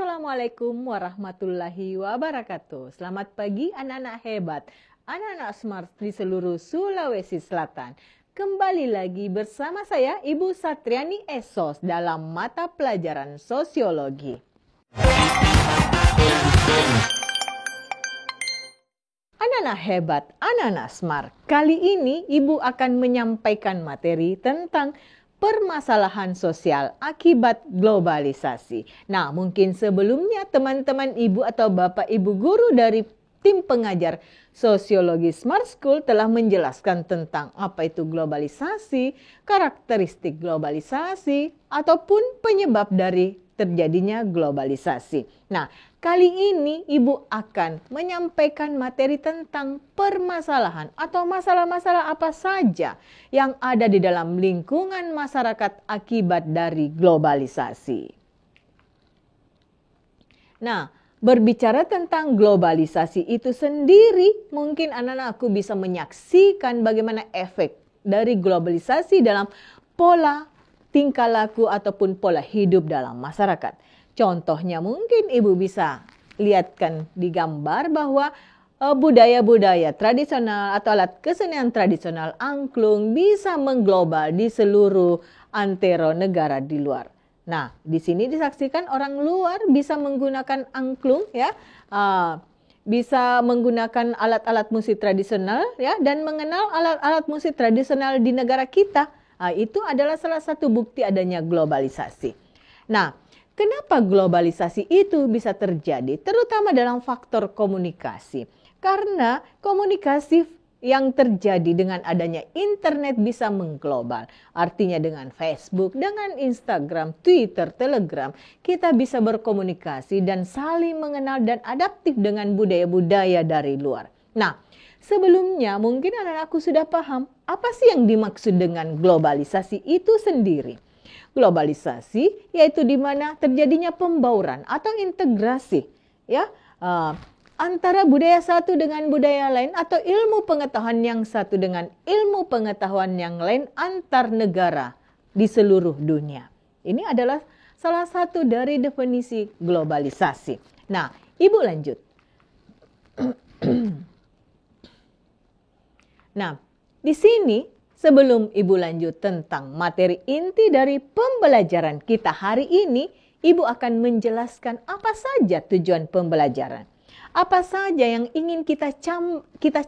Assalamualaikum warahmatullahi wabarakatuh. Selamat pagi anak-anak hebat, anak-anak smart di seluruh Sulawesi Selatan. Kembali lagi bersama saya Ibu Satriani Esos dalam mata pelajaran sosiologi. Anak-anak hebat, anak-anak smart. Kali ini Ibu akan menyampaikan materi tentang permasalahan sosial akibat globalisasi. Nah, mungkin sebelumnya teman-teman ibu atau bapak ibu guru dari tim pengajar sosiologi Smart School telah menjelaskan tentang apa itu globalisasi, karakteristik globalisasi, ataupun penyebab dari terjadinya globalisasi. Nah, kali ini Ibu akan menyampaikan materi tentang permasalahan atau masalah-masalah apa saja yang ada di dalam lingkungan masyarakat akibat dari globalisasi. Nah, berbicara tentang globalisasi itu sendiri, mungkin anak-anakku bisa menyaksikan bagaimana efek dari globalisasi dalam pola tingkah laku ataupun pola hidup dalam masyarakat. Contohnya mungkin ibu bisa lihatkan di gambar bahwa budaya-budaya tradisional atau alat kesenian tradisional angklung bisa mengglobal di seluruh antero negara di luar. Nah, di sini disaksikan orang luar bisa menggunakan angklung ya, bisa menggunakan alat-alat musik tradisional ya, dan mengenal alat-alat musik tradisional di negara kita. Itu adalah salah satu bukti adanya globalisasi. Nah, kenapa globalisasi itu bisa terjadi? Terutama dalam faktor komunikasi. Karena komunikasi yang terjadi dengan adanya internet bisa mengglobal. Artinya dengan Facebook, dengan Instagram, Twitter, Telegram, kita bisa berkomunikasi dan saling mengenal dan adaptif dengan budaya-budaya dari luar. Nah, sebelumnya mungkin anak-anakku sudah paham apa sih yang dimaksud dengan globalisasi itu sendiri. Globalisasi yaitu di mana terjadinya pembauran atau integrasi ya antara budaya satu dengan budaya lain atau ilmu pengetahuan yang satu dengan ilmu pengetahuan yang lain antar negara di seluruh dunia. Ini adalah salah satu dari definisi globalisasi. Nah, Ibu lanjut. Nah, di sini sebelum Ibu lanjut tentang materi inti dari pembelajaran kita hari ini, Ibu akan menjelaskan apa saja tujuan pembelajaran. Apa saja yang ingin kita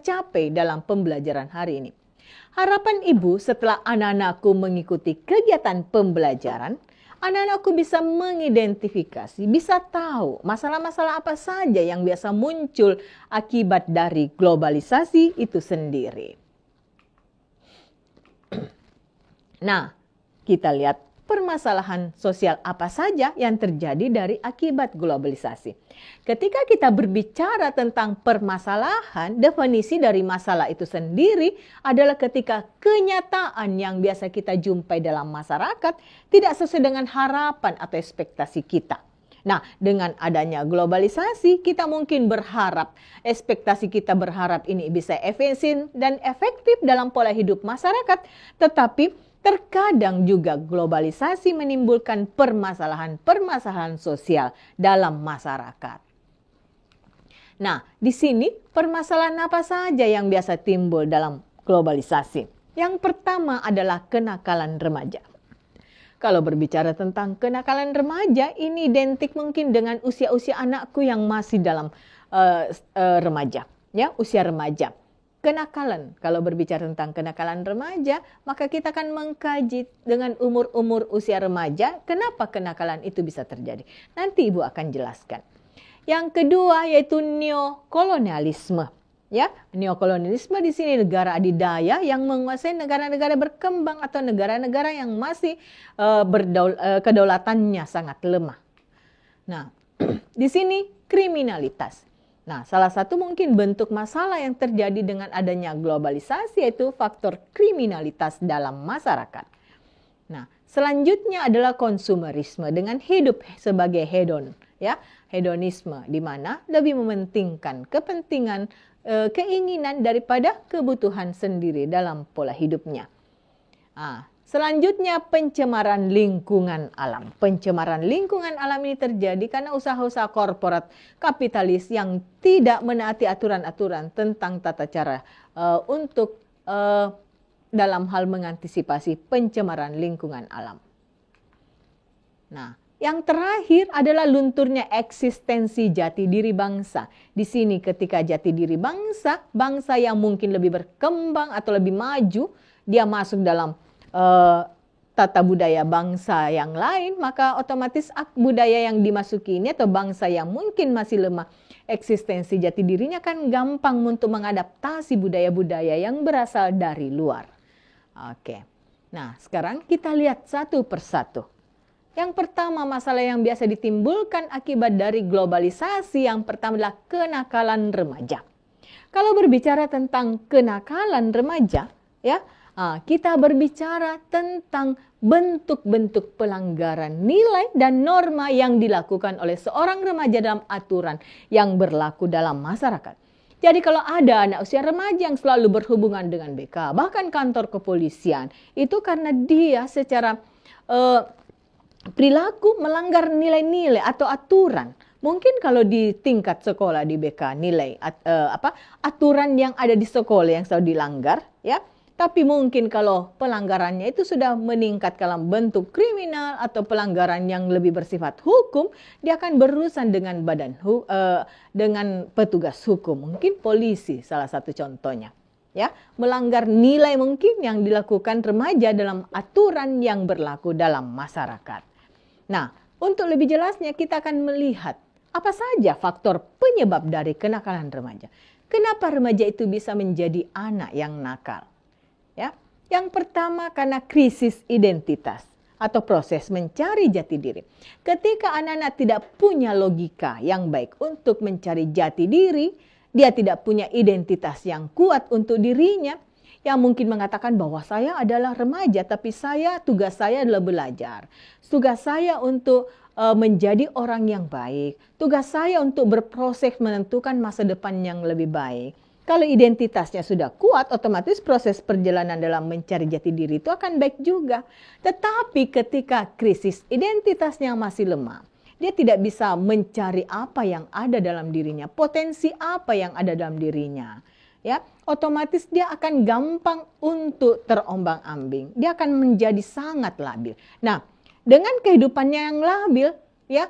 capai dalam pembelajaran hari ini. Harapan Ibu setelah anak-anakku mengikuti kegiatan pembelajaran, anak-anakku bisa mengidentifikasi, bisa tahu masalah-masalah apa saja yang biasa muncul akibat dari globalisasi itu sendiri. Nah, kita lihat permasalahan sosial apa saja yang terjadi dari akibat globalisasi. Ketika kita berbicara tentang permasalahan, definisi dari masalah itu sendiri adalah ketika kenyataan yang biasa kita jumpai dalam masyarakat tidak sesuai dengan harapan atau ekspektasi kita. Nah, dengan adanya globalisasi, kita mungkin berharap, ekspektasi kita berharap ini bisa efisien dan efektif dalam pola hidup masyarakat, tetapi terkadang juga globalisasi menimbulkan permasalahan-permasalahan sosial dalam masyarakat. Nah, di sini permasalahan apa saja yang biasa timbul dalam globalisasi? Yang pertama adalah kenakalan remaja. Kalau berbicara tentang kenakalan remaja, ini identik mungkin dengan usia-usia anakku yang masih dalam remaja, ya, usia remaja. Kenakalan, kalau berbicara tentang kenakalan remaja, maka kita akan mengkaji dengan umur-umur usia remaja, kenapa kenakalan itu bisa terjadi. Nanti Ibu akan jelaskan. Yang kedua yaitu neokolonialisme. Ya, neokolonialisme di sini negara adidaya yang menguasai negara-negara berkembang atau negara-negara yang masih kedaulatannya sangat lemah. Nah, di sini kriminalitas. Nah, salah satu mungkin bentuk masalah yang terjadi dengan adanya globalisasi yaitu faktor kriminalitas dalam masyarakat. Nah, selanjutnya adalah konsumerisme dengan hidup sebagai hedon, ya, hedonisme di mana lebih mementingkan kepentingan keinginan daripada kebutuhan sendiri dalam pola hidupnya. Selanjutnya pencemaran lingkungan alam. Pencemaran lingkungan alam ini terjadi karena usaha-usaha korporat kapitalis yang tidak menaati aturan-aturan tentang tata cara untuk dalam hal mengantisipasi pencemaran lingkungan alam. Nah, yang terakhir adalah lunturnya eksistensi jati diri bangsa. Di sini ketika jati diri bangsa, bangsa yang mungkin lebih berkembang atau lebih maju, dia masuk dalam tata budaya bangsa yang lain, maka otomatis budaya yang dimasuki ini atau bangsa yang mungkin masih lemah eksistensi jati dirinya kan gampang untuk mengadaptasi budaya-budaya yang berasal dari luar. Oke, nah sekarang kita lihat satu persatu. Yang pertama, masalah yang biasa ditimbulkan akibat dari globalisasi, yang pertama adalah kenakalan remaja. Kalau berbicara tentang kenakalan remaja, ya, kita berbicara tentang bentuk-bentuk pelanggaran nilai dan norma yang dilakukan oleh seorang remaja dalam aturan yang berlaku dalam masyarakat. Jadi kalau ada anak usia remaja yang selalu berhubungan dengan BK, bahkan kantor kepolisian, itu karena dia secara perilaku melanggar nilai-nilai atau aturan. Mungkin kalau di tingkat sekolah di BK nilai aturan yang ada di sekolah yang selalu dilanggar, ya. Tapi mungkin kalau pelanggarannya itu sudah meningkat dalam bentuk kriminal atau pelanggaran yang lebih bersifat hukum, dia akan berurusan dengan dengan petugas hukum, mungkin polisi salah satu contohnya. Ya, melanggar nilai mungkin yang dilakukan remaja dalam aturan yang berlaku dalam masyarakat. Nah, untuk lebih jelasnya kita akan melihat apa saja faktor penyebab dari kenakalan remaja. Kenapa remaja itu bisa menjadi anak yang nakal? Ya, yang pertama karena krisis identitas atau proses mencari jati diri. Ketika anak-anak tidak punya logika yang baik untuk mencari jati diri, dia tidak punya identitas yang kuat untuk dirinya, yang mungkin mengatakan bahwa saya adalah remaja, tapi tugas saya adalah belajar. Tugas saya untuk menjadi orang yang baik. Tugas saya untuk berproses menentukan masa depan yang lebih baik. Kalau identitasnya sudah kuat, otomatis proses perjalanan dalam mencari jati diri itu akan baik juga. Tetapi ketika krisis identitasnya masih lemah, dia tidak bisa mencari apa yang ada dalam dirinya, potensi apa yang ada dalam dirinya. Ya, otomatis dia akan gampang untuk terombang-ambing. Dia akan menjadi sangat labil. Nah, dengan kehidupannya yang labil, ya,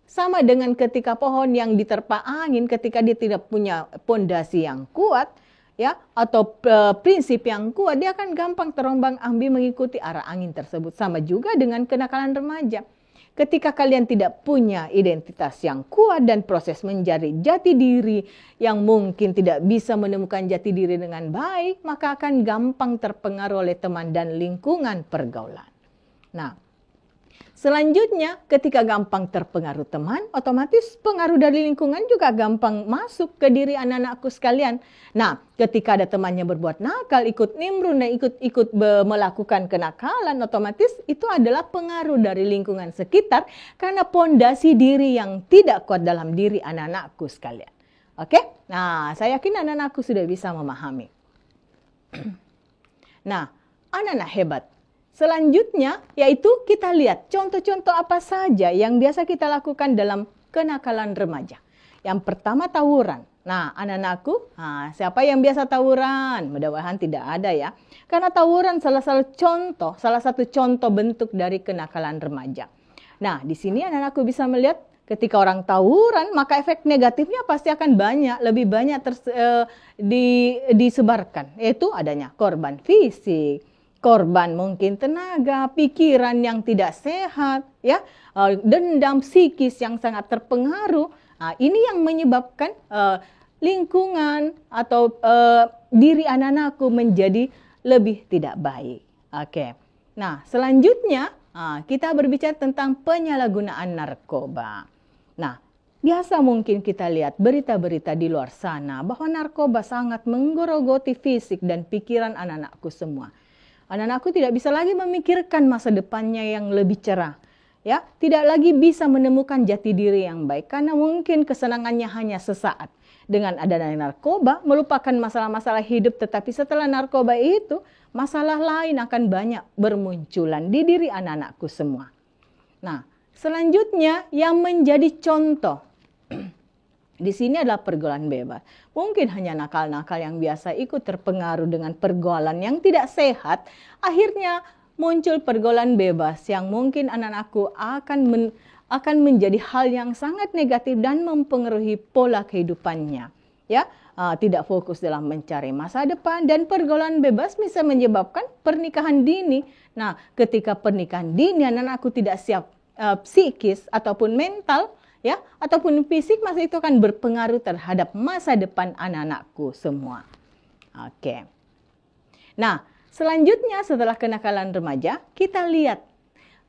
sama dengan ketika pohon yang diterpa angin, ketika dia tidak punya pondasi yang kuat, ya, atau prinsip yang kuat, dia akan gampang terombang-ambing mengikuti arah angin tersebut. Sama juga dengan kenakalan remaja. Ketika kalian tidak punya identitas yang kuat dan proses mencari jati diri yang mungkin tidak bisa menemukan jati diri dengan baik, maka akan gampang terpengaruh oleh teman dan lingkungan pergaulan. Nah, selanjutnya, ketika gampang terpengaruh teman, otomatis pengaruh dari lingkungan juga gampang masuk ke diri anak-anakku sekalian. Nah, ketika ada temannya berbuat nakal, ikut nimbrung dan ikut melakukan kenakalan, otomatis itu adalah pengaruh dari lingkungan sekitar karena pondasi diri yang tidak kuat dalam diri anak-anakku sekalian. Oke? Nah, saya yakin anak-anakku sudah bisa memahami. Nah, anak-anak hebat. Selanjutnya, yaitu kita lihat contoh-contoh apa saja yang biasa kita lakukan dalam kenakalan remaja. Yang pertama, tawuran. Nah, anak-anakku, siapa yang biasa tawuran? Mudah-mudahan tidak ada ya. Karena tawuran salah satu contoh bentuk dari kenakalan remaja. Nah, di sini anak-anakku bisa melihat ketika orang tawuran, maka efek negatifnya pasti akan lebih banyak disebarkan. Yaitu adanya korban fisik, korban mungkin tenaga, pikiran yang tidak sehat, ya, dendam psikis yang sangat terpengaruh. Ini yang menyebabkan lingkungan atau diri anak-anakku menjadi lebih tidak baik. Oke. Nah, selanjutnya kita berbicara tentang penyalahgunaan narkoba. Nah, biasa mungkin kita lihat berita-berita di luar sana bahwa narkoba sangat menggerogoti fisik dan pikiran anak-anakku semua. Anak-anakku tidak bisa lagi memikirkan masa depannya yang lebih cerah. Ya, tidak lagi bisa menemukan jati diri yang baik karena mungkin kesenangannya hanya sesaat. Dengan adanya narkoba, melupakan masalah-masalah hidup, tetapi setelah narkoba itu, masalah lain akan banyak bermunculan di diri anak-anakku semua. Nah, selanjutnya yang menjadi contoh di sini adalah pergaulan bebas. Mungkin hanya nakal-nakal yang biasa ikut terpengaruh dengan pergaulan yang tidak sehat, akhirnya muncul pergaulan bebas yang mungkin anak-anakku akan menjadi hal yang sangat negatif dan mempengaruhi pola kehidupannya. Ya, tidak fokus dalam mencari masa depan, dan pergaulan bebas bisa menyebabkan pernikahan dini. Nah, ketika pernikahan dini anak-anakku tidak siap psikis ataupun mental, ya, ataupun fisik, masa itu akan berpengaruh terhadap masa depan anak-anakku semua. Oke. Nah, selanjutnya setelah kenakalan remaja, kita lihat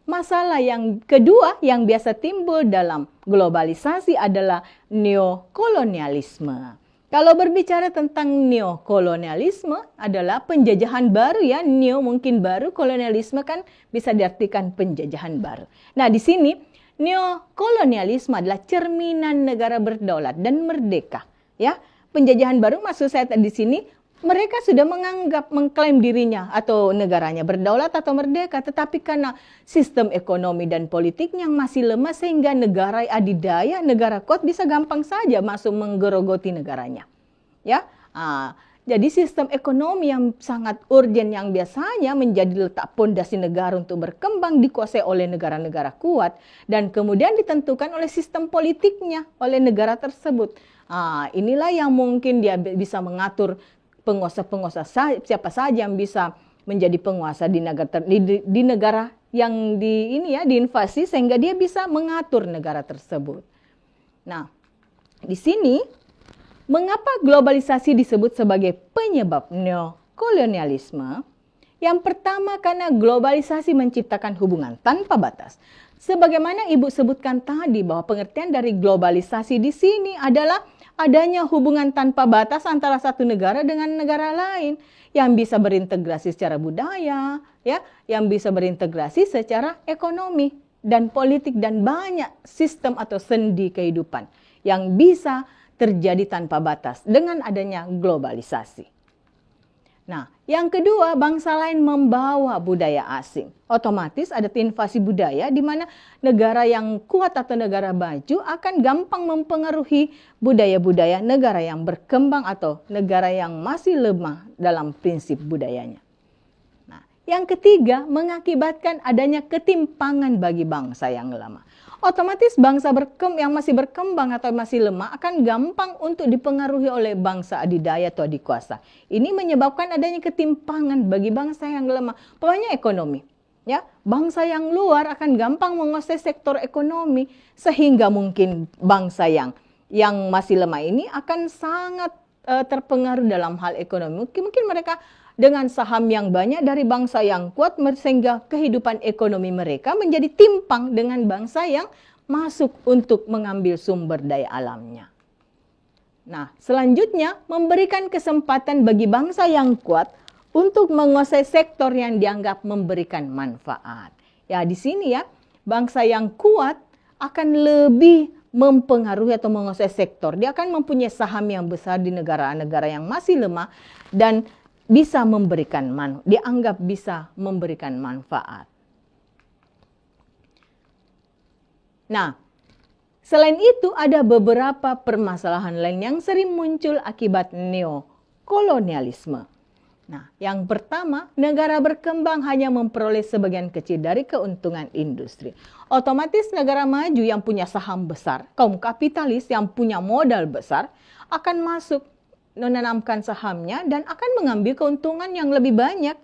masalah yang kedua yang biasa timbul dalam globalisasi adalah neokolonialisme. Kalau berbicara tentang neokolonialisme adalah penjajahan baru, ya. Neo mungkin baru, kolonialisme kan bisa diartikan penjajahan baru. Nah, di sini neokolonialisme adalah cerminan negara berdaulat dan merdeka, ya. Penjajahan baru maksud saya di sini, mereka sudah mengklaim dirinya atau negaranya berdaulat atau merdeka, tetapi karena sistem ekonomi dan politiknya yang masih lemah sehingga negara adidaya, negara kuat bisa gampang saja masuk menggerogoti negaranya. Ya, jadi sistem ekonomi yang sangat urgen yang biasanya menjadi letak pondasi negara untuk berkembang dikuasai oleh negara-negara kuat dan kemudian ditentukan oleh sistem politiknya oleh negara tersebut. Inilah yang mungkin dia bisa mengatur penguasa-penguasa siapa saja yang bisa menjadi penguasa di negara yang diinvasi sehingga dia bisa mengatur negara tersebut. Nah, di sini mengapa globalisasi disebut sebagai penyebab neokolonialisme? Yang pertama karena globalisasi menciptakan hubungan tanpa batas. Sebagaimana Ibu sebutkan tadi bahwa pengertian dari globalisasi di sini adalah adanya hubungan tanpa batas antara satu negara dengan negara lain yang bisa berintegrasi secara budaya, ya, yang bisa berintegrasi secara ekonomi dan politik dan banyak sistem atau sendi kehidupan yang bisa terjadi tanpa batas dengan adanya globalisasi. Nah, yang kedua, bangsa lain membawa budaya asing. Otomatis ada invasi budaya di mana negara yang kuat atau negara maju akan gampang mempengaruhi budaya-budaya negara yang berkembang atau negara yang masih lemah dalam prinsip budayanya. Nah, yang ketiga, mengakibatkan adanya ketimpangan bagi bangsa yang lama. Otomatis bangsa yang masih berkembang atau masih lemah akan gampang untuk dipengaruhi oleh bangsa adidaya atau adikuasa. Ini menyebabkan adanya ketimpangan bagi bangsa yang lemah. Pokoknya ekonomi, ya. Bangsa yang luar akan gampang menguasai sektor ekonomi sehingga mungkin bangsa yang masih lemah ini akan sangat terpengaruh dalam hal ekonomi. Mungkin mereka dengan saham yang banyak dari bangsa yang kuat sehingga kehidupan ekonomi mereka menjadi timpang dengan bangsa yang masuk untuk mengambil sumber daya alamnya. Nah, selanjutnya memberikan kesempatan bagi bangsa yang kuat untuk menguasai sektor yang dianggap memberikan manfaat. Ya, di sini ya, bangsa yang kuat akan lebih mempengaruhi atau menguasai sektor. Dia akan mempunyai saham yang besar di negara-negara yang masih lemah dan bisa dianggap bisa memberikan manfaat. Nah, selain itu ada beberapa permasalahan lain yang sering muncul akibat neokolonialisme. Nah, yang pertama, negara berkembang hanya memperoleh sebagian kecil dari keuntungan industri. Otomatis negara maju yang punya saham besar, kaum kapitalis yang punya modal besar akan masuk menanamkan sahamnya dan akan mengambil keuntungan yang lebih banyak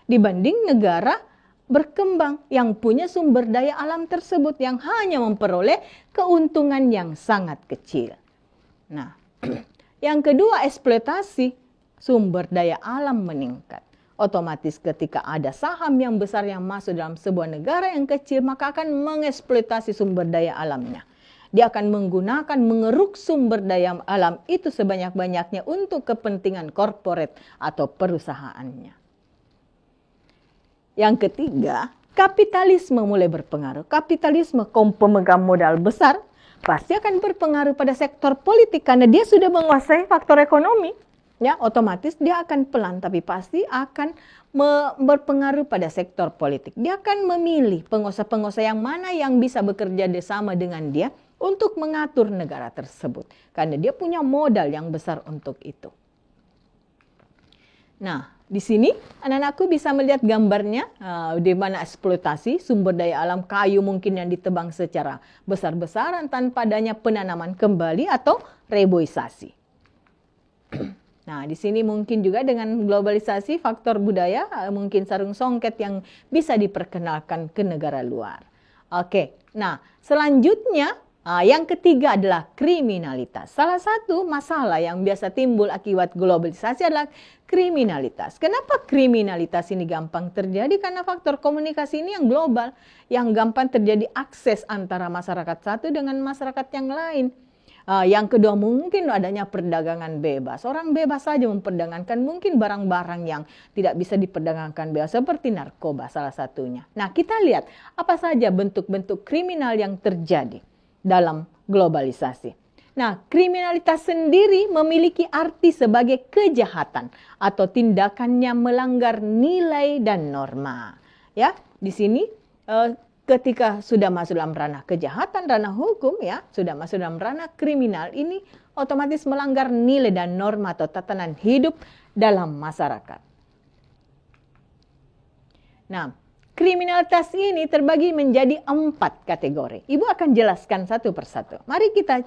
dibanding negara berkembang yang punya sumber daya alam tersebut yang hanya memperoleh keuntungan yang sangat kecil. Nah, yang kedua, eksploitasi sumber daya alam meningkat. Otomatis ketika ada saham yang besar yang masuk dalam sebuah negara yang kecil, maka akan mengeksploitasi sumber daya alamnya. Dia akan mengeruk sumber daya alam itu sebanyak-banyaknya untuk kepentingan korporat atau perusahaannya. Yang ketiga, kapitalisme mulai berpengaruh. Kapitalisme, kaum pemegang modal besar, pasti akan berpengaruh pada sektor politik karena dia sudah menguasai faktor ekonomi. ya otomatis dia akan pelan tapi pasti akan berpengaruh pada sektor politik. Dia akan memilih pengusaha-pengusaha yang mana yang bisa bekerja bersama dengan dia untuk mengatur negara tersebut. Karena dia punya modal yang besar untuk itu. Nah, di sini anak-anakku bisa melihat gambarnya di mana eksploitasi sumber daya alam kayu mungkin yang ditebang secara besar-besaran tanpa adanya penanaman kembali atau reboisasi. Nah, di sini mungkin juga dengan globalisasi faktor budaya mungkin sarung songket yang bisa diperkenalkan ke negara luar. Oke, nah selanjutnya yang ketiga adalah kriminalitas. Salah satu masalah yang biasa timbul akibat globalisasi adalah kriminalitas. Kenapa kriminalitas ini gampang terjadi? Karena faktor komunikasi ini yang global, yang gampang terjadi akses antara masyarakat satu dengan masyarakat yang lain. Yang kedua mungkin adanya perdagangan bebas. Orang bebas saja memperdagangkan mungkin barang-barang yang tidak bisa diperdagangkan bebas seperti narkoba salah satunya. Nah, kita lihat apa saja bentuk-bentuk kriminal yang terjadi dalam globalisasi. Nah, kriminalitas sendiri memiliki arti sebagai kejahatan atau tindakannya melanggar nilai dan norma. Ya, di sini ketika sudah masuk dalam ranah kejahatan, ranah hukum, ya, sudah masuk dalam ranah kriminal, ini otomatis melanggar nilai dan norma atau tatanan hidup dalam masyarakat. Nah, kriminalitas ini terbagi menjadi 4 kategori. Ibu akan jelaskan satu persatu. Mari kita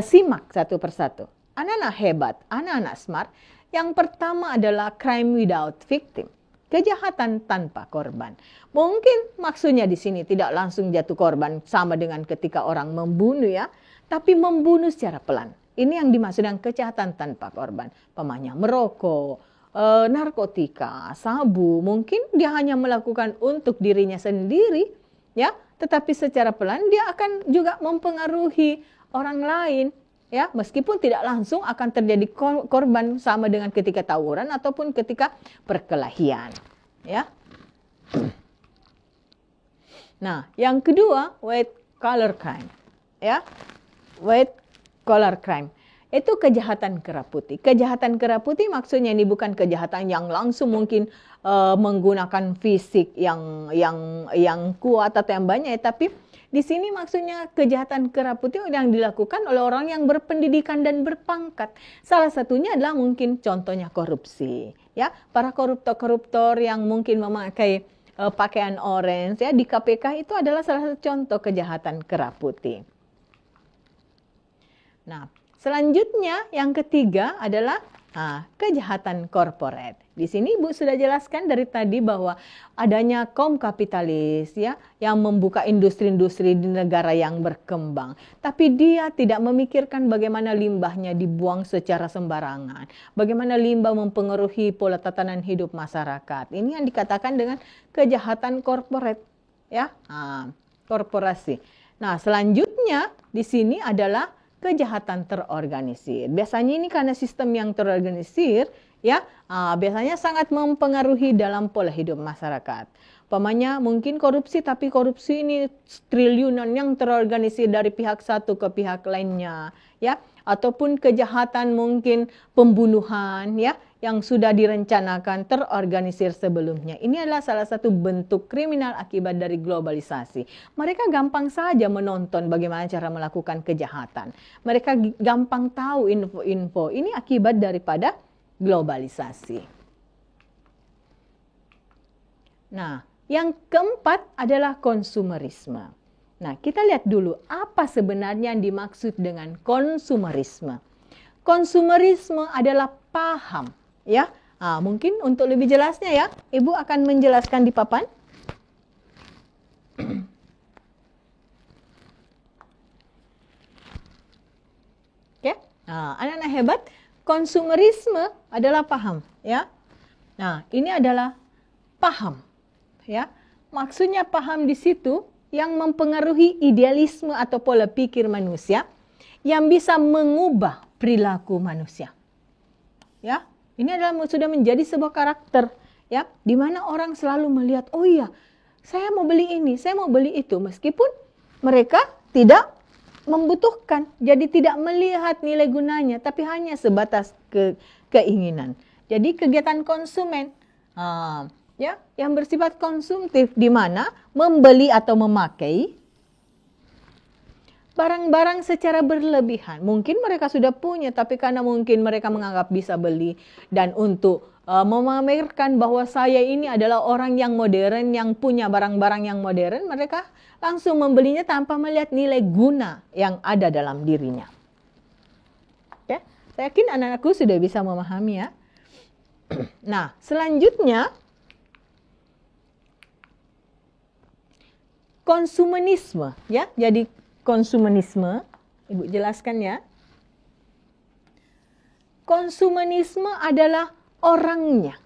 simak satu persatu. Anak-anak hebat, anak-anak smart. Yang pertama adalah crime without victim. Kejahatan tanpa korban. Mungkin maksudnya di sini tidak langsung jatuh korban sama dengan ketika orang membunuh, ya, tapi membunuh secara pelan. Ini yang dimaksud dengan kejahatan tanpa korban. Pemanya merokok, narkotika, sabu, mungkin dia hanya melakukan untuk dirinya sendiri, ya, tetapi secara pelan dia akan juga mempengaruhi orang lain. Ya, meskipun tidak langsung akan terjadi korban sama dengan ketika tawuran ataupun ketika perkelahian, ya. Nah, yang kedua white collar crime, ya. White collar crime itu kejahatan kerah putih. Kejahatan kerah putih maksudnya ini bukan kejahatan yang langsung mungkin menggunakan fisik yang kuat atau yang banyak, tapi di sini maksudnya kejahatan kerah putih yang dilakukan oleh orang yang berpendidikan dan berpangkat. Salah satunya adalah mungkin contohnya korupsi. Ya, para koruptor-koruptor yang mungkin memakai pakaian orange, ya, di KPK itu adalah salah satu contoh kejahatan kerah putih. Nah, selanjutnya yang ketiga adalah kejahatan korporat. Di sini Ibu sudah jelaskan dari tadi bahwa adanya kaum kapitalis, ya, yang membuka industri-industri di negara yang berkembang. Tapi dia tidak memikirkan bagaimana limbahnya dibuang secara sembarangan. Bagaimana limbah mempengaruhi pola tatanan hidup masyarakat. Ini yang dikatakan dengan kejahatan korporat, ya, korporasi. Nah, selanjutnya di sini adalah kejahatan terorganisir. Biasanya ini karena sistem yang terorganisir, ya, biasanya sangat mempengaruhi dalam pola hidup masyarakat. Umpamanya mungkin korupsi, tapi korupsi ini triliunan yang terorganisir dari pihak satu ke pihak lainnya, ya, ataupun kejahatan mungkin pembunuhan, ya, yang sudah direncanakan terorganisir sebelumnya. Ini adalah salah satu bentuk kriminal akibat dari globalisasi. Mereka gampang saja menonton bagaimana cara melakukan kejahatan. Mereka gampang tahu info-info. Ini akibat daripada globalisasi. Nah, yang keempat adalah konsumerisme. Nah, kita lihat dulu apa sebenarnya yang dimaksud dengan konsumerisme. Konsumerisme adalah paham, ya. Mungkin untuk lebih jelasnya, ya, Ibu akan menjelaskan di papan. Oke, anak-anak hebat, konsumerisme adalah paham, ya. Nah, ini adalah paham, ya. Maksudnya paham di situ yang mempengaruhi idealisme atau pola pikir manusia yang bisa mengubah perilaku manusia. Ya, ini adalah sudah menjadi sebuah karakter, ya, di mana orang selalu melihat, oh iya, saya mau beli ini, saya mau beli itu, meskipun mereka tidak membutuhkan, jadi tidak melihat nilai gunanya, tapi hanya sebatas keinginan. Jadi kegiatan konsumen ya yang bersifat konsumtif, di mana membeli atau memakai barang-barang secara berlebihan. Mungkin mereka sudah punya, tapi karena mungkin mereka menganggap bisa beli dan untuk memamerkan bahwa saya ini adalah orang yang modern, yang punya barang-barang yang modern, mereka langsung membelinya tanpa melihat nilai guna yang ada dalam dirinya. Oke, saya yakin anak-anakku sudah bisa memahami ya. Nah, selanjutnya konsumenisme ya. Jadi konsumenisme, Ibu jelaskan ya. Konsumenisme adalah orangnya,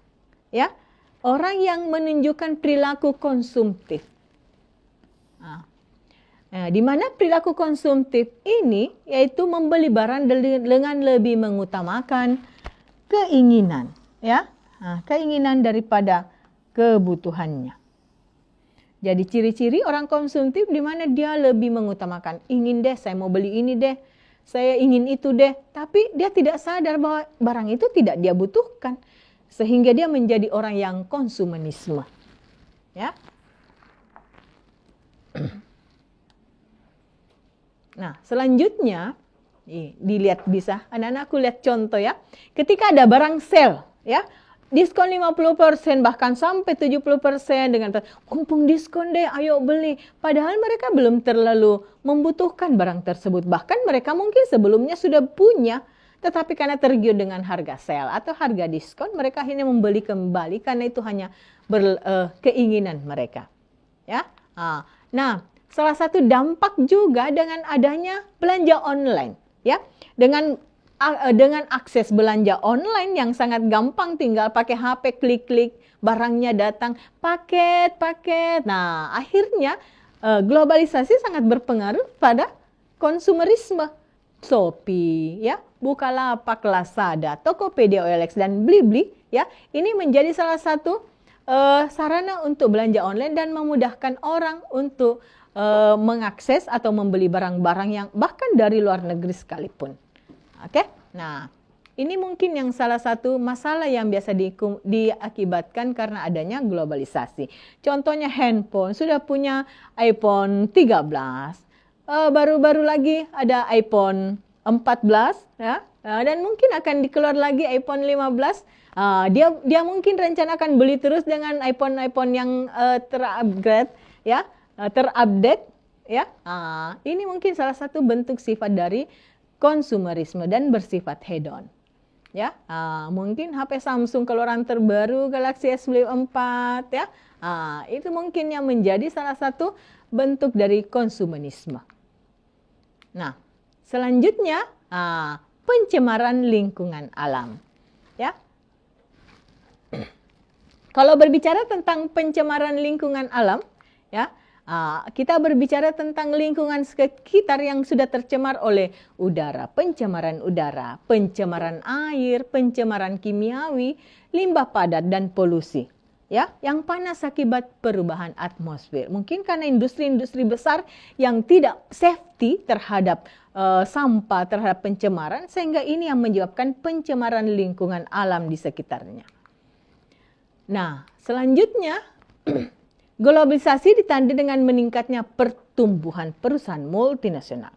ya, orang yang menunjukkan perilaku konsumtif. Di mana perilaku konsumtif ini yaitu membeli barang dengan lebih mengutamakan keinginan, ya, keinginan daripada kebutuhannya. Jadi ciri-ciri orang konsumtif di mana dia lebih mengutamakan, ingin deh, saya mau beli ini deh, saya ingin itu deh, tapi dia tidak sadar bahwa barang itu tidak dia butuhkan, sehingga dia menjadi orang yang konsumenisme. Ya. Nah, selanjutnya, dilihat bisa, anak-anakku lihat contoh ya, ketika ada barang sale, ya, diskon 50% bahkan sampai 70% dengan mumpung diskon deh, ayo beli. Padahal mereka belum terlalu membutuhkan barang tersebut. Bahkan mereka mungkin sebelumnya sudah punya, tetapi karena tergiur dengan harga sale atau harga diskon, mereka akhirnya membeli kembali karena itu hanya keinginan mereka. Ya. Nah, salah satu dampak juga dengan adanya belanja online, ya. Dengan akses belanja online yang sangat gampang, tinggal pakai HP, klik-klik, barangnya datang, paket. Nah, akhirnya globalisasi sangat berpengaruh pada konsumerisme. Shopee, ya, Bukalapak, Lazada, Tokopedia, OLX, dan Blibli, ya, ini menjadi salah satu sarana untuk belanja online dan memudahkan orang untuk mengakses atau membeli barang-barang yang bahkan dari luar negeri sekalipun. Oke, nah ini mungkin yang salah satu masalah yang biasa diakibatkan karena adanya globalisasi. Contohnya handphone, sudah punya iPhone 13, baru-baru lagi ada iPhone 14, ya, dan mungkin akan dikeluar lagi iPhone 15. Dia mungkin rencana akan beli terus dengan iPhone yang terupgrade, ya, terupdate, ya. Ini mungkin salah satu bentuk sifat dari konsumerisme dan bersifat hedon. Ya, mungkin HP Samsung keluaran terbaru Galaxy S Flip 4, ya. Itu mungkin yang menjadi salah satu bentuk dari konsumerisme. Nah, selanjutnya pencemaran lingkungan alam. Ya. Kalau berbicara tentang pencemaran lingkungan alam, ya, kita berbicara tentang lingkungan sekitar yang sudah tercemar oleh udara, pencemaran air, pencemaran kimiawi, limbah padat dan polusi. Ya, yang panas akibat perubahan atmosfer. Mungkin karena industri-industri besar yang tidak safety terhadap sampah, terhadap pencemaran, sehingga ini yang menyebabkan pencemaran lingkungan alam di sekitarnya. Nah, selanjutnya globalisasi ditandai dengan meningkatnya pertumbuhan perusahaan multinasional.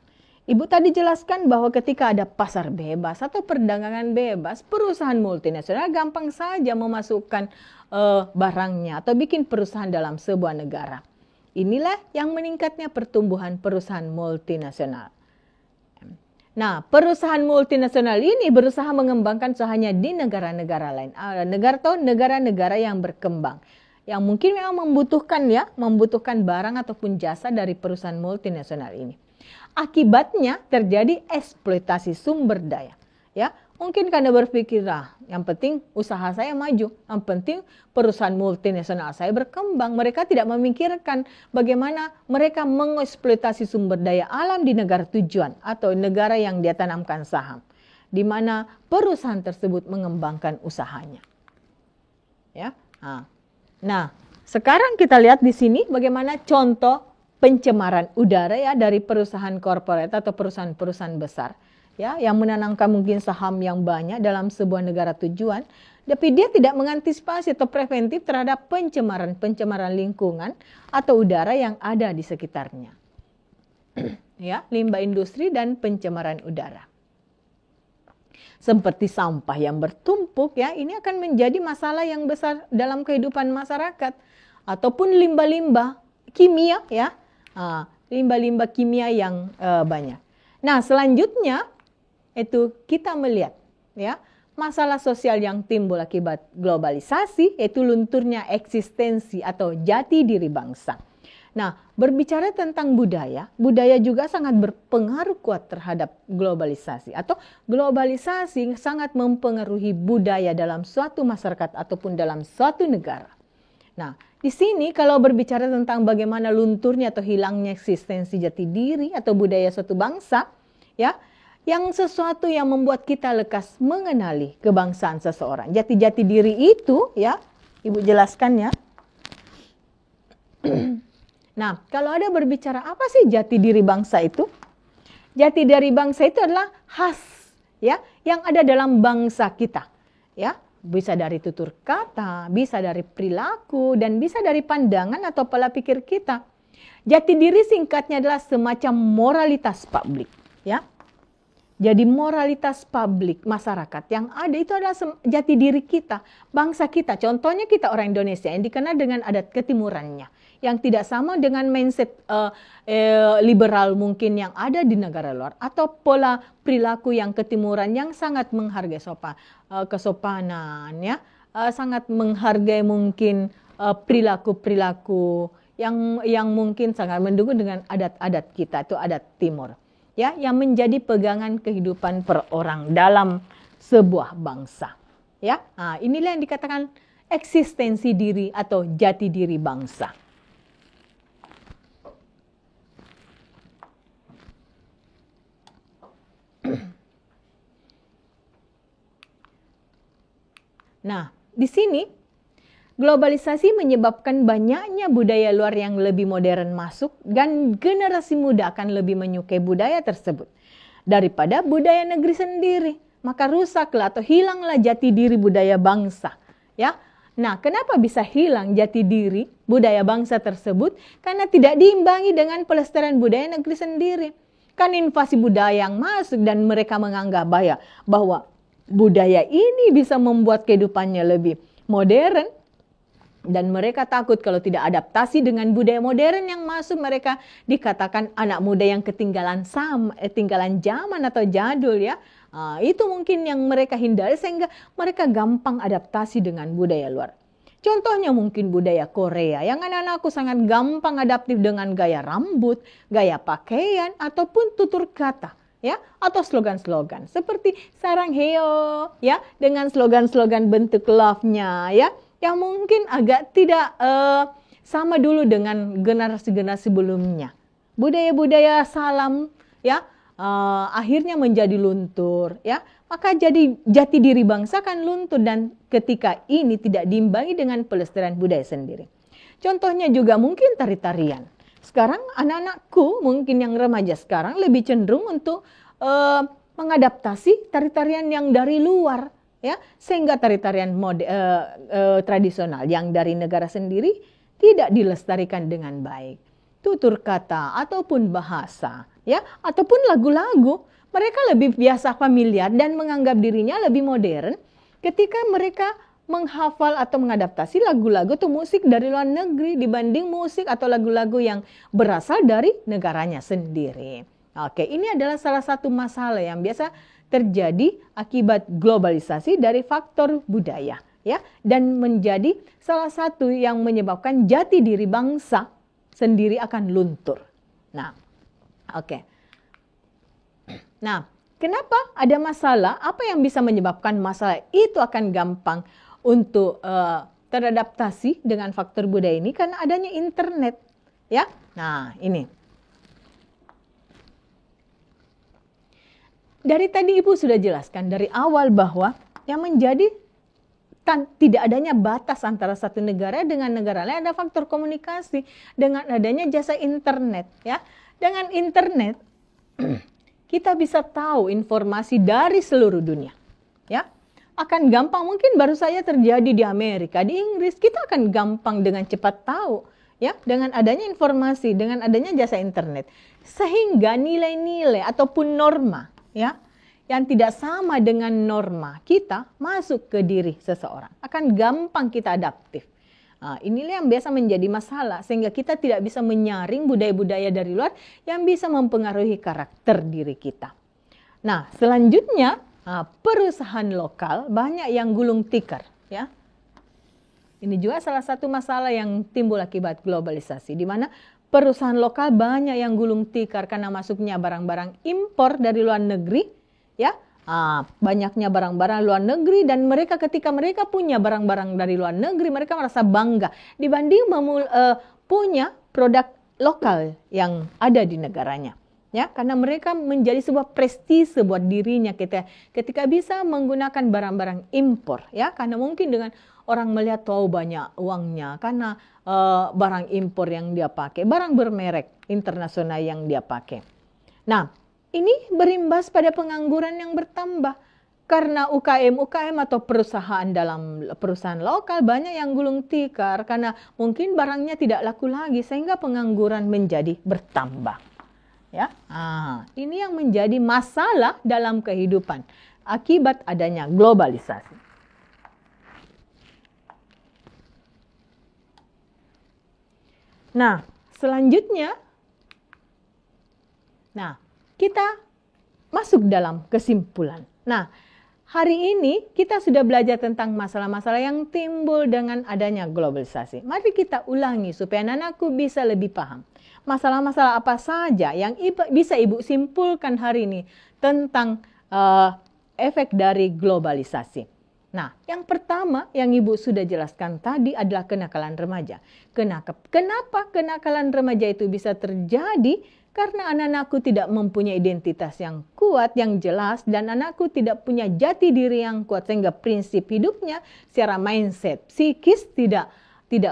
Ibu tadi jelaskan bahwa ketika ada pasar bebas atau perdagangan bebas, perusahaan multinasional gampang saja memasukkan barangnya atau bikin perusahaan dalam sebuah negara. Inilah yang meningkatnya pertumbuhan perusahaan multinasional. Nah, perusahaan multinasional ini berusaha mengembangkan usahanya di negara-negara lain, negara-negara yang berkembang, yang mungkin memang membutuhkan barang ataupun jasa dari perusahaan multinasional ini. Akibatnya terjadi eksploitasi sumber daya. Ya, mungkin karena berpikir, yang penting usaha saya maju, yang penting perusahaan multinasional saya berkembang. Mereka tidak memikirkan bagaimana mereka mengeksploitasi sumber daya alam di negara tujuan atau negara yang dia tanamkan saham, di mana perusahaan tersebut mengembangkan usahanya. Ya. Nah, sekarang kita lihat di sini bagaimana contoh pencemaran udara ya dari perusahaan korporat atau perusahaan-perusahaan besar. ya, yang menanamkan mungkin saham yang banyak dalam sebuah negara tujuan, tapi dia tidak mengantisipasi atau preventif terhadap pencemaran lingkungan atau udara yang ada di sekitarnya. Ya, limbah industri dan pencemaran udara. Seperti sampah yang bertumpuk, ya, ini akan menjadi masalah yang besar dalam kehidupan masyarakat, ataupun limbah-limbah kimia, ya, limbah-limbah kimia yang banyak. Nah, selanjutnya itu kita melihat, ya, masalah sosial yang timbul akibat globalisasi, yaitu lunturnya eksistensi atau jati diri bangsa. Nah, berbicara tentang budaya juga sangat berpengaruh kuat terhadap globalisasi, atau globalisasi sangat mempengaruhi budaya dalam suatu masyarakat ataupun dalam suatu negara. Nah, di sini kalau berbicara tentang bagaimana lunturnya atau hilangnya eksistensi jati diri atau budaya suatu bangsa, ya, yang sesuatu yang membuat kita lekas mengenali kebangsaan seseorang. Jati diri itu, ya, Ibu jelaskan, ya. Nah, kalau ada berbicara apa sih jati diri bangsa itu? Jati diri bangsa itu adalah khas, ya, yang ada dalam bangsa kita, ya. Bisa dari tutur kata, bisa dari perilaku, dan bisa dari pandangan atau pola pikir kita. Jati diri singkatnya adalah semacam moralitas publik, ya. Jadi moralitas publik masyarakat yang ada itu adalah jati diri kita, bangsa kita. Contohnya kita orang Indonesia yang dikenal dengan adat ketimurannya, yang tidak sama dengan mindset liberal mungkin yang ada di negara luar, atau pola perilaku yang ketimuran yang sangat menghargai kesopanan, ya, sangat menghargai mungkin perilaku-perilaku yang mungkin sangat mendukung dengan adat-adat kita, itu adat timur, ya, yang menjadi pegangan kehidupan per orang dalam sebuah bangsa, ya. Nah, inilah yang dikatakan eksistensi diri atau jati diri bangsa. Nah, di sini globalisasi menyebabkan banyaknya budaya luar yang lebih modern masuk, dan generasi muda akan lebih menyukai budaya tersebut daripada budaya negeri sendiri. Maka rusaklah atau hilanglah jati diri budaya bangsa, ya. Nah, kenapa bisa hilang jati diri budaya bangsa tersebut? Karena tidak diimbangi dengan pelestarian budaya negeri sendiri. Kan invasi budaya yang masuk dan mereka menganggap bahwa budaya ini bisa membuat kehidupannya lebih modern, dan mereka takut kalau tidak adaptasi dengan budaya modern yang masuk, mereka dikatakan anak muda yang ketinggalan zaman atau jadul, ya. Itu mungkin yang mereka hindari sehingga mereka gampang adaptasi dengan budaya luar. Contohnya mungkin budaya Korea yang anak-anakku sangat gampang adaptif dengan gaya rambut, gaya pakaian, ataupun tutur kata, ya, atau slogan-slogan seperti sarang heo, ya, dengan slogan-slogan bentuk love-nya, ya, yang mungkin agak tidak sama dulu dengan generasi-generasi sebelumnya. Budaya-budaya salam, ya, akhirnya menjadi luntur, ya. Maka jadi jati diri bangsa kan luntur, dan ketika ini tidak diimbangi dengan pelestarian budaya sendiri. Contohnya juga mungkin tari-tarian. Sekarang anak-anakku mungkin yang remaja sekarang lebih cenderung untuk mengadaptasi tari-tarian yang dari luar, ya, sehingga tari-tarian tradisional yang dari negara sendiri tidak dilestarikan dengan baik. Tutur kata ataupun bahasa, ya, ataupun lagu-lagu, mereka lebih biasa familiar dan menganggap dirinya lebih modern ketika mereka menghafal atau mengadaptasi lagu-lagu atau musik dari luar negeri dibanding musik atau lagu-lagu yang berasal dari negaranya sendiri. Oke, ini adalah salah satu masalah yang biasa terjadi akibat globalisasi dari faktor budaya, ya, dan menjadi salah satu yang menyebabkan jati diri bangsa sendiri akan luntur. Nah, oke. Nah, kenapa ada masalah? Apa yang bisa menyebabkan masalah itu akan gampang untuk teradaptasi dengan faktor budaya ini? Karena adanya internet, ya. Nah, ini. Dari tadi Ibu sudah jelaskan dari awal bahwa yang menjadi tidak adanya batas antara satu negara dengan negara lain ada faktor komunikasi dengan adanya jasa internet, ya. Dengan internet kita bisa tahu informasi dari seluruh dunia. Ya, akan gampang, mungkin baru saja terjadi di Amerika, di Inggris, kita akan gampang dengan cepat tahu. Ya, dengan adanya informasi, dengan adanya jasa internet, sehingga nilai-nilai ataupun norma, ya, yang tidak sama dengan norma kita masuk ke diri seseorang, akan gampang kita adaptif. Nah, inilah yang biasa menjadi masalah, sehingga kita tidak bisa menyaring budaya-budaya dari luar yang bisa mempengaruhi karakter diri kita. Nah, selanjutnya, perusahaan lokal banyak yang gulung tikar, ya. Ini juga salah satu masalah yang timbul akibat globalisasi, di mana perusahaan lokal banyak yang gulung tikar karena masuknya barang-barang impor dari luar negeri, ya. Banyaknya barang-barang luar negeri, dan mereka ketika mereka punya barang-barang dari luar negeri, mereka merasa bangga dibanding punya produk lokal yang ada di negaranya. Ya, karena mereka menjadi sebuah prestise buat dirinya ketika bisa menggunakan barang-barang impor, ya, karena mungkin dengan orang melihat tahu banyak uangnya karena barang impor yang dia pakai, barang bermerek internasional yang dia pakai. Nah, ini berimbas pada pengangguran yang bertambah karena UKM atau perusahaan lokal banyak yang gulung tikar karena mungkin barangnya tidak laku lagi, sehingga pengangguran menjadi bertambah. Ya, ini yang menjadi masalah dalam kehidupan akibat adanya globalisasi. Nah, selanjutnya, kita masuk dalam kesimpulan. Nah, hari ini kita sudah belajar tentang masalah-masalah yang timbul dengan adanya globalisasi. Mari kita ulangi supaya anak-anakku bisa lebih paham. Masalah-masalah apa saja yang bisa Ibu simpulkan hari ini tentang efek dari globalisasi. Nah, yang pertama yang Ibu sudah jelaskan tadi adalah kenakalan remaja. Kenapa kenakalan remaja itu bisa terjadi? Karena anak-anakku tidak mempunyai identitas yang kuat, yang jelas, dan anakku tidak punya jati diri yang kuat, sehingga prinsip hidupnya secara mindset, psikis tidak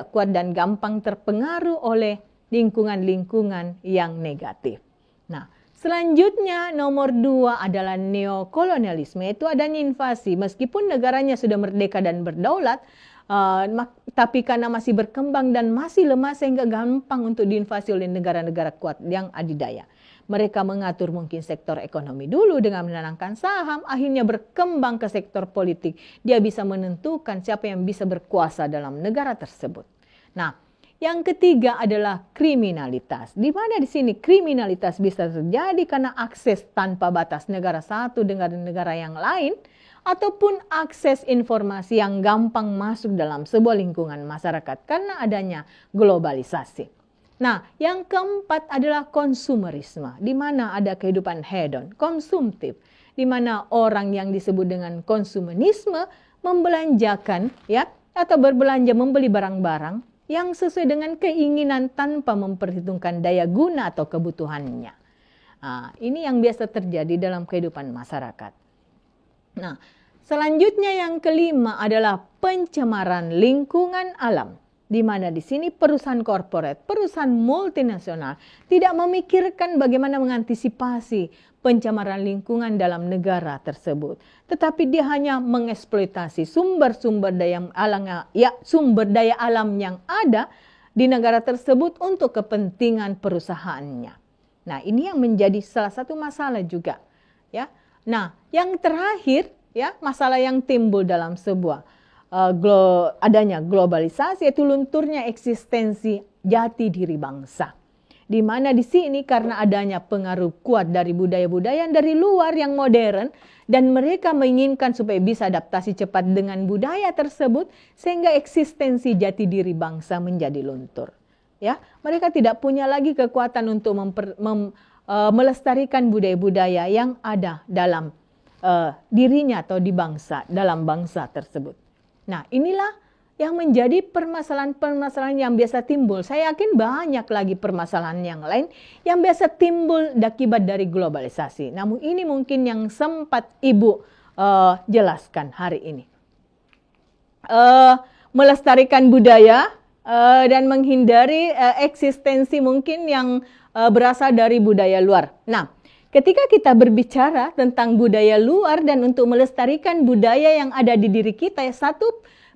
kuat dan gampang terpengaruh oleh lingkungan-lingkungan yang negatif. Nah, selanjutnya nomor 2 adalah neokolonialisme, yaitu adanya invasi. Meskipun negaranya sudah merdeka dan berdaulat, tapi karena masih berkembang dan masih lemah sehingga gampang untuk diinvasi oleh negara-negara kuat yang adidaya. Mereka mengatur mungkin sektor ekonomi dulu dengan menanamkan saham, akhirnya berkembang ke sektor politik. Dia bisa menentukan siapa yang bisa berkuasa dalam negara tersebut. Nah, yang ketiga adalah kriminalitas. Di mana di sini kriminalitas bisa terjadi karena akses tanpa batas negara satu dengan negara yang lain, ataupun akses informasi yang gampang masuk dalam sebuah lingkungan masyarakat karena adanya globalisasi. Nah, yang keempat adalah konsumerisme, di mana ada kehidupan hedon, konsumtif, di mana orang yang disebut dengan konsumerisme membelanjakan, ya, atau berbelanja membeli barang-barang yang sesuai dengan keinginan tanpa memperhitungkan daya guna atau kebutuhannya. Ini yang biasa terjadi dalam kehidupan masyarakat. Nah, selanjutnya yang kelima adalah pencemaran lingkungan alam, di mana di sini perusahaan korporat, perusahaan multinasional tidak memikirkan bagaimana mengantisipasi pencemaran lingkungan dalam negara tersebut, tetapi dia hanya mengeksploitasi sumber daya alam yang ada di negara tersebut untuk kepentingan perusahaannya. Nah, ini yang menjadi salah satu masalah juga, ya. Nah, yang terakhir, ya, masalah yang timbul dalam sebuah adanya globalisasi, yaitu lunturnya eksistensi jati diri bangsa. Di mana di sini karena adanya pengaruh kuat dari budaya-budaya dari luar yang modern, dan mereka menginginkan supaya bisa adaptasi cepat dengan budaya tersebut, sehingga eksistensi jati diri bangsa menjadi luntur. Ya, mereka tidak punya lagi kekuatan untuk melestarikan budaya-budaya yang ada dalam dirinya atau di dalam bangsa tersebut. Nah, inilah yang menjadi permasalahan-permasalahan yang biasa timbul. Saya yakin banyak lagi permasalahan yang lain yang biasa timbul akibat dari globalisasi. Namun ini mungkin yang sempat Ibu jelaskan hari ini. Melestarikan budaya dan menghindari eksistensi mungkin yang berasal dari budaya luar. Nah, Ketika kita berbicara tentang budaya luar dan untuk melestarikan budaya yang ada di diri kita, satu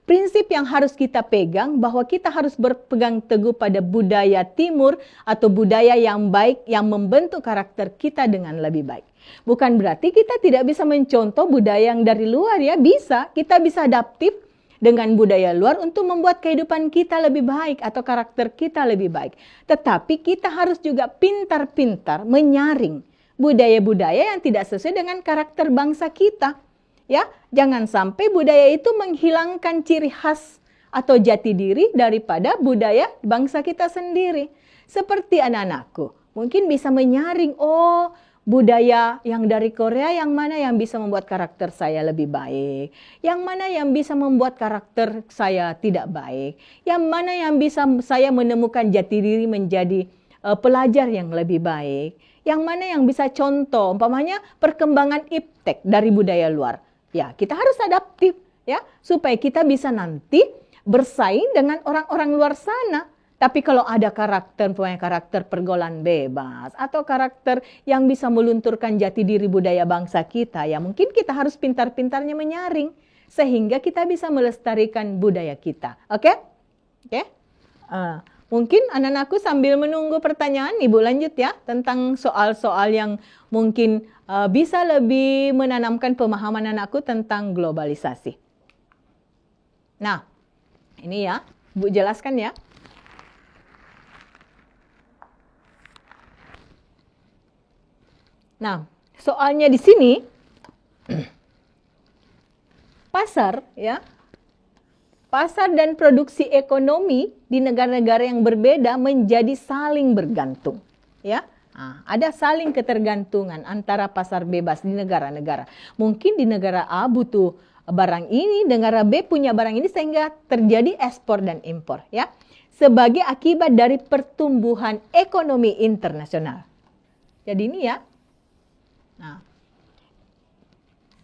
prinsip yang harus kita pegang bahwa kita harus berpegang teguh pada budaya timur atau budaya yang baik yang membentuk karakter kita dengan lebih baik. Bukan berarti kita tidak bisa mencontoh budaya yang dari luar ya, bisa. Kita bisa adaptif dengan budaya luar untuk membuat kehidupan kita lebih baik atau karakter kita lebih baik. Tetapi kita harus juga pintar-pintar menyaring budaya-budaya yang tidak sesuai dengan karakter bangsa kita. Ya, jangan sampai budaya itu menghilangkan ciri khas atau jati diri daripada budaya bangsa kita sendiri. Seperti anak-anakku, mungkin bisa menyaring, oh budaya yang dari Korea yang mana yang bisa membuat karakter saya lebih baik, yang mana yang bisa membuat karakter saya tidak baik, yang mana yang bisa saya menemukan jati diri menjadi pelajar yang lebih baik, yang mana yang bisa contoh, umpamanya perkembangan iptek dari budaya luar. Ya, kita harus adaptif ya, supaya kita bisa nanti bersaing dengan orang-orang luar sana. Tapi kalau ada karakter pergaulan bebas atau karakter yang bisa melunturkan jati diri budaya bangsa kita, ya mungkin kita harus pintar-pintarnya menyaring sehingga kita bisa melestarikan budaya kita. Oke? Oke? Mungkin anak-anakku sambil menunggu pertanyaan, Ibu lanjut ya tentang soal-soal yang mungkin bisa lebih menanamkan pemahaman anakku tentang globalisasi. Nah, ini ya, Bu jelaskan ya. Nah, soalnya di sini pasar ya. Pasar dan produksi ekonomi di negara-negara yang berbeda menjadi saling bergantung, ya. Ada saling ketergantungan antara pasar bebas di negara-negara. Mungkin di negara A butuh barang ini, negara B punya barang ini sehingga terjadi ekspor dan impor, ya. Sebagai akibat dari pertumbuhan ekonomi internasional. Jadi ini ya. Nah,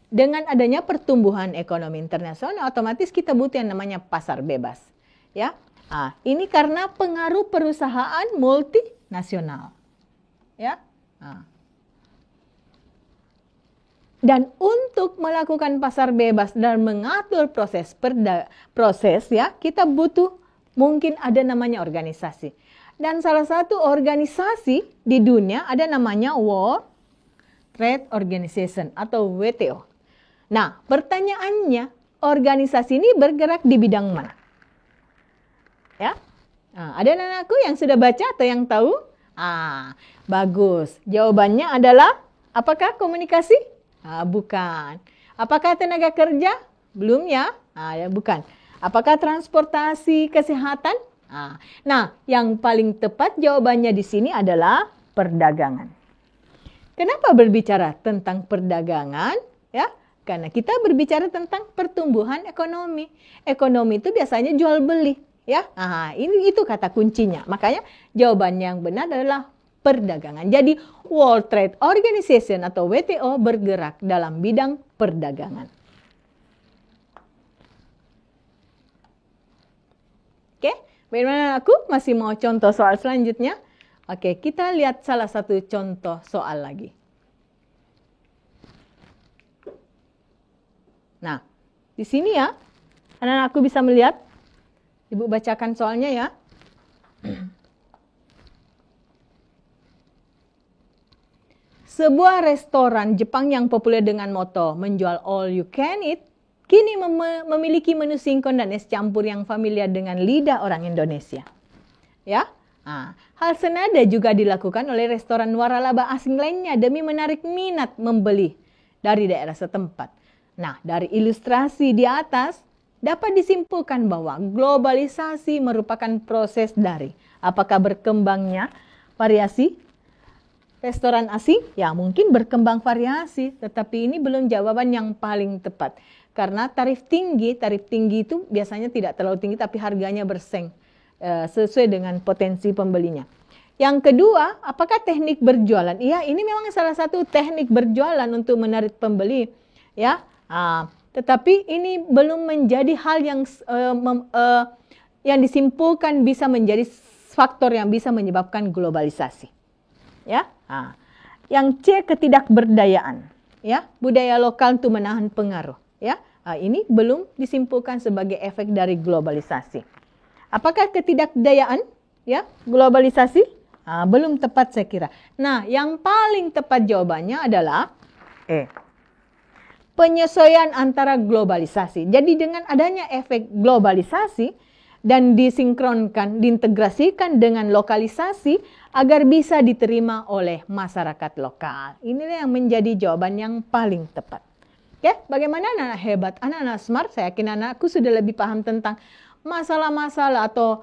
dengan adanya pertumbuhan ekonomi internasional, otomatis kita butuh yang namanya pasar bebas, ya. Ini karena pengaruh perusahaan multinasional, ya. Dan untuk melakukan pasar bebas dan mengatur proses, ya, kita butuh mungkin ada namanya organisasi. Dan salah satu organisasi di dunia ada namanya World Trade Organization atau WTO. Nah, pertanyaannya, organisasi ini bergerak di bidang mana? Ya, ada anakku yang sudah baca atau yang tahu? Bagus. Jawabannya adalah, apakah komunikasi? Bukan. Apakah tenaga kerja? Belum ya? Ya bukan. Apakah transportasi, kesehatan? Nah, yang paling tepat jawabannya di sini adalah perdagangan. Kenapa berbicara tentang perdagangan? Ya, karena kita berbicara tentang pertumbuhan ekonomi. Ekonomi itu biasanya jual beli, ya. Itu kata kuncinya. Makanya jawaban yang benar adalah perdagangan. Jadi World Trade Organization atau WTO bergerak dalam bidang perdagangan. Oke, bagaimana aku masih mau contoh soal selanjutnya? Oke, kita lihat salah satu contoh soal lagi. Nah, di sini ya, anak-anakku bisa melihat. Ibu bacakan soalnya ya. Sebuah restoran Jepang yang populer dengan moto menjual all you can eat, kini memiliki menu singkong dan es campur yang familiar dengan lidah orang Indonesia. Ya, hal senada juga dilakukan oleh restoran waralaba asing lainnya demi menarik minat membeli dari daerah setempat. Nah, dari ilustrasi di atas dapat disimpulkan bahwa globalisasi merupakan proses dari apakah berkembangnya variasi restoran asing? Ya, mungkin berkembang variasi, tetapi ini belum jawaban yang paling tepat. Karena tarif tinggi itu biasanya tidak terlalu tinggi tapi harganya bersaing sesuai dengan potensi pembelinya. Yang kedua, apakah teknik berjualan? Iya, ini memang salah satu teknik berjualan untuk menarik pembeli, ya. Tetapi ini belum menjadi hal yang disimpulkan bisa menjadi faktor yang bisa menyebabkan globalisasi, ya. Yang C, ketidakberdayaan. Ya, budaya lokal untuk menahan pengaruh. Ya, ini belum disimpulkan sebagai efek dari globalisasi. Apakah ketidakdayaan? Ya, globalisasi? Belum tepat saya kira. Nah, yang paling tepat jawabannya adalah E. Penyesuaian antara globalisasi. Jadi dengan adanya efek globalisasi dan disinkronkan, diintegrasikan dengan lokalisasi agar bisa diterima oleh masyarakat lokal. Inilah yang menjadi jawaban yang paling tepat. Oke, bagaimana anak-anak hebat, anak-anak smart? Saya yakin anakku sudah lebih paham tentang masalah-masalah atau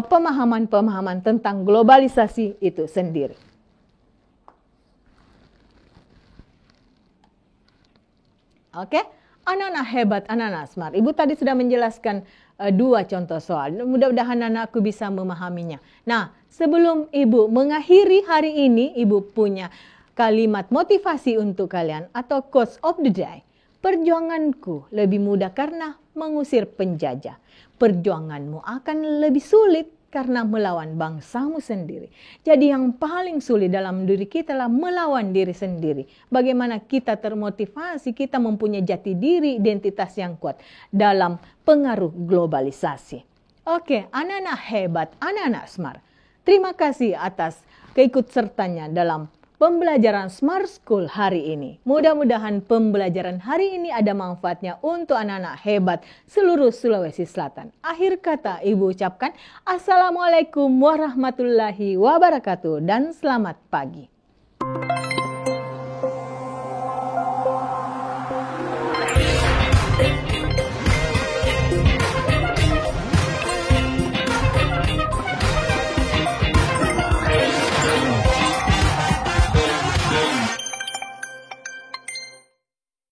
pemahaman-pemahaman tentang globalisasi itu sendiri. Oke, anak-anak hebat, anak-anak smart. Ibu tadi sudah menjelaskan 2 contoh soal. Mudah-mudahan anakku bisa memahaminya. Nah, sebelum Ibu mengakhiri hari ini, Ibu punya kalimat motivasi untuk kalian atau quotes of the day. Perjuanganku lebih mudah karena mengusir penjajah. Perjuanganmu akan lebih sulit karena melawan bangsamu sendiri. Jadi yang paling sulit dalam diri kita adalah melawan diri sendiri. Bagaimana kita termotivasi, kita mempunyai jati diri, identitas yang kuat dalam pengaruh globalisasi. Oke, anak-anak hebat, anak-anak smart. Terima kasih atas keikutsertanya dalam pembelajaran Smart School hari ini. Mudah-mudahan pembelajaran hari ini ada manfaatnya untuk anak-anak hebat seluruh Sulawesi Selatan. Akhir kata Ibu ucapkan Assalamualaikum warahmatullahi wabarakatuh dan selamat pagi.